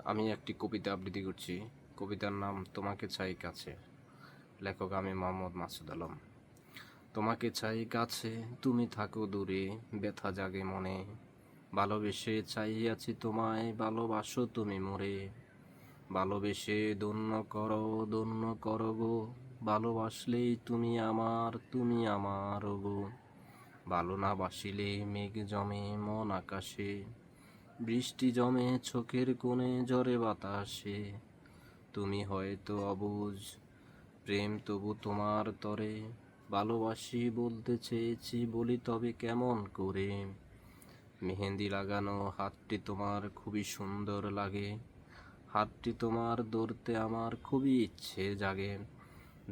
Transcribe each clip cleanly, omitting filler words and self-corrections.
আমি একটি কবিতা আবৃত্তি করছি। কবিতার নাম তোমাকে চাই কাছে। লেখক আমি মোহাম্মদ মাসুদ আলম। তোমাকে চাই কাছে, তুমি থাকো দূরে, ব্যথা জাগে মনে। ভালোবেসে চাইয়াছি তোমায়, ভালোবাসো তুমি মোরে। ভালোবেসে ধন্য করো গো। ভালোবাসলেই তুমি আমার গো। ভালো না বাসিলে মেঘ জমে মন আকাশে। বৃষ্টি জমে চোখের কোণে, ঝরে বাতাসে। তুমি হয়তো অবুঝ, প্রেম তবু তোমার তরে। ভালোবাসি বলতে চেয়েছি, বলি তবে কেমন করে। মেহেন্দি লাগানো হাতটি তোমার খুবই সুন্দর লাগে। হাতটি তোমার ধরতে আমার খুবই ইচ্ছে জাগে।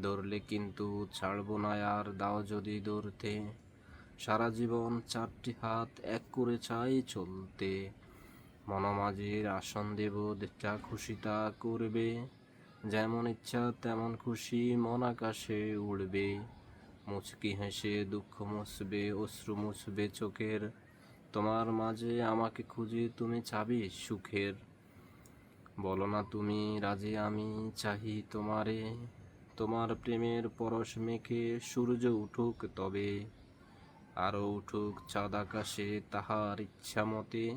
ধরলে কিন্তু ছাড়বো না আর, দাও যদি ধরতে। সারা জীবন চারটি হাত এক করে চাই চলতে। মনমাঝির আসন দেব, যা খুশি তা করবে। যেমন ইচ্ছা তেমন খুশি, মন আকাশে উড়বে। মুচকি হেসে দুঃখ মুছবে, অশ্রু মুছবে চোখের। তোমার মাঝে আমাকে খুঁজে তুমি চাবি সুখের। বলো না তুমি রাজি, আমি চাহি তোমারে। তোমার প্রেমের পরশ মেখে সূর্য উঠুক তবে। আরো উঠুক চাঁদ আকাশে তাহার ইচ্ছা মতে।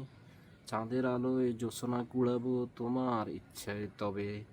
চাঁদের আলোয় জ্যোৎস্না কুড়াবো তোমার ইচ্ছায় তবে।